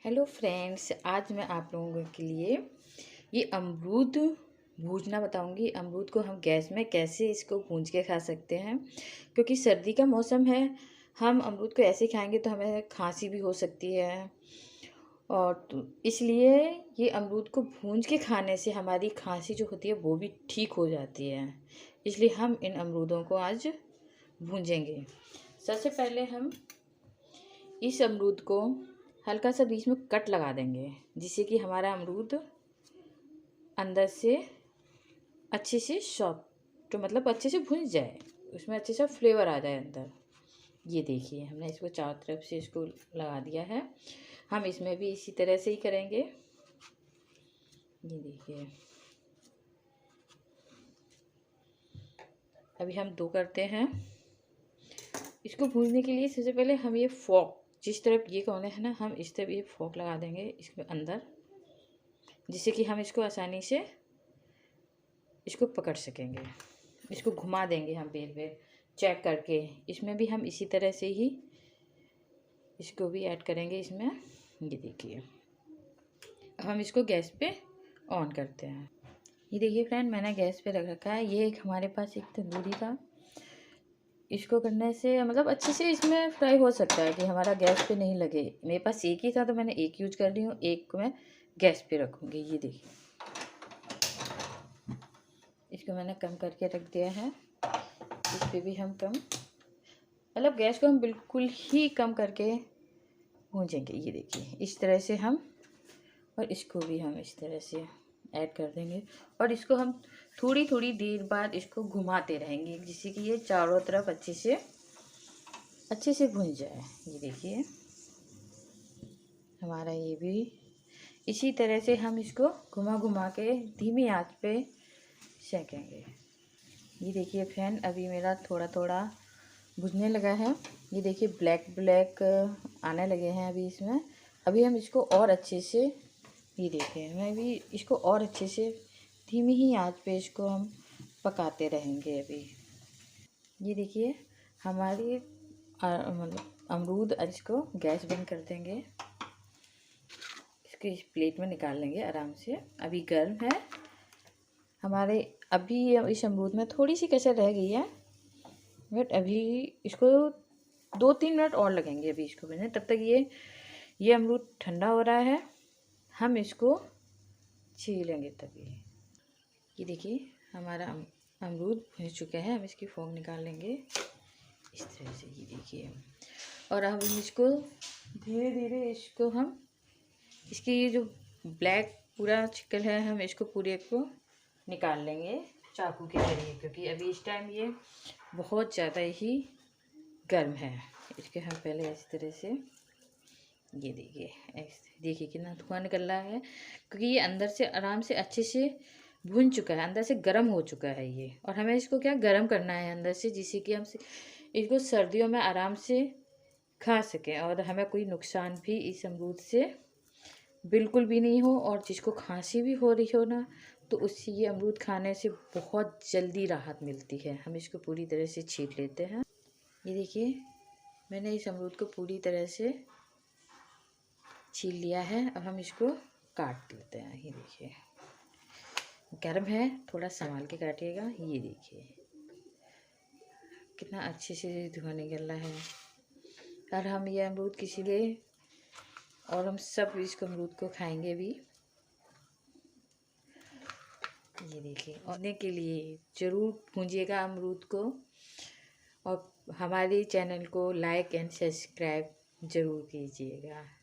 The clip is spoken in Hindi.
हेलो फ्रेंड्स, आज मैं आप लोगों के लिए ये अमरूद भूनना बताऊंगी। अमरूद को हम गैस में कैसे इसको भून के खा सकते हैं, क्योंकि सर्दी का मौसम है। हम अमरूद को ऐसे खाएंगे तो हमें खांसी भी हो सकती है, और तो इसलिए ये अमरूद को भून के खाने से हमारी खांसी जो होती है वो भी ठीक हो जाती है। इसलिए हम इन अमरूदों को आज भूंजेंगे। सबसे पहले हम इस अमरूद को हल्का सा बीच में कट लगा देंगे, जिससे कि हमारा अमरूद अंदर से अच्छे से सॉफ्ट, तो मतलब अच्छे से भुन जाए, उसमें अच्छे से फ्लेवर आ जाए अंदर। ये देखिए, हमने इसको चारों तरफ से इसको लगा दिया है। हम इसमें भी इसी तरह से ही करेंगे। ये देखिए, अभी हम दो करते हैं। इसको भूनने के लिए सबसे पहले हम ये फॉक, जिस तरफ ये कोने है ना, हम इस तरफ ये फॉक लगा देंगे इसके अंदर, जिससे कि हम इसको आसानी से इसको पकड़ सकेंगे। इसको घुमा देंगे हम बेल पे चेक करके। इसमें भी हम इसी तरह से ही इसको भी ऐड करेंगे इसमें। ये देखिए, अब हम इसको गैस पे ऑन करते हैं। ये देखिए फ्रेंड, मैंने गैस पे रख रखा है। ये एक हमारे पास एक तंदूरी था। इसको करने से मतलब अच्छे से इसमें फ्राई हो सकता है कि हमारा गैस पे नहीं लगे। मेरे पास एक ही था तो मैंने एक यूज कर रही हूँ, एक को मैं गैस पे रखूँगी। ये देखिए, इसको मैंने कम करके रख दिया है। इस पर भी हम कम, मतलब गैस को हम बिल्कुल ही कम करके भूंजेंगे। ये देखिए, इस तरह से हम, और इसको भी हम इस तरह से ऐड कर देंगे, और इसको हम थोड़ी थोड़ी देर बाद इसको घुमाते रहेंगे, जिससे कि ये चारों तरफ अच्छे से भुन जाए। ये देखिए, हमारा ये भी इसी तरह से हम इसको घुमा घुमा के धीमी आंच पे सेकेंगे। ये देखिए फ्रेंड, अभी मेरा थोड़ा थोड़ा भुनने लगा है। ये देखिए, ब्लैक ब्लैक आने लगे हैं अभी इसमें। अभी हम इसको और अच्छे से, ये देखिए, मैं भी इसको और अच्छे से धीमी ही आंच पे इसको हम पकाते रहेंगे अभी। ये देखिए, हमारी मतलब अमरूद, इसको गैस बंद कर देंगे। इसको इस प्लेट में निकाल लेंगे आराम से। अभी गर्म है हमारे। अभी इस अमरूद में थोड़ी सी कसर रह गई है, बट अभी इसको 2-3 मिनट और लगेंगे अभी इसको बनने। तब तक ये अमरूद ठंडा हो रहा है, हम इसको छीलेंगे तभी। ये देखिए, हमारा अमरूद भुन चुका है। हम इसकी फोक निकाल लेंगे इस तरह से। ये देखिए, और अब हम इसको धीरे धीरे इसको हम, इसकी ये जो ब्लैक पूरा चिकन है, हम इसको पूरे को निकाल लेंगे चाकू के जरिए, क्योंकि अभी इस टाइम ये बहुत ज़्यादा ही गर्म है। इसके हम पहले इस तरह से, ये देखिए कितना धुआं निकल रहा है, क्योंकि ये अंदर से आराम से अच्छे से भुन चुका है, अंदर से गर्म हो चुका है ये। और हमें इसको क्या गर्म करना है अंदर से, जिससे कि हम इसको सर्दियों में आराम से खा सकें, और हमें कोई नुकसान भी इस अमरूद से बिल्कुल भी नहीं हो। और जिसको खांसी भी हो रही हो ना, तो उससे ये अमरूद खाने से बहुत जल्दी राहत मिलती है। हम इसको पूरी तरह से छील लेते हैं। ये देखिए, मैंने इस अमरूद को पूरी तरह से छील लिया है। अब हम इसको काट लेते हैं। ये देखिए, गर्म है, थोड़ा संभाल के काटिएगा। ये देखिए कितना अच्छे से धुआं निकल रहा है। और हम ये अमरूद किसी लिए, और हम सब इस अमरूद को खाएंगे भी। ये देखिए, खाने के लिए ज़रूर भूंजिएगा अमरूद को, और हमारे चैनल को लाइक एंड सब्सक्राइब ज़रूर कीजिएगा।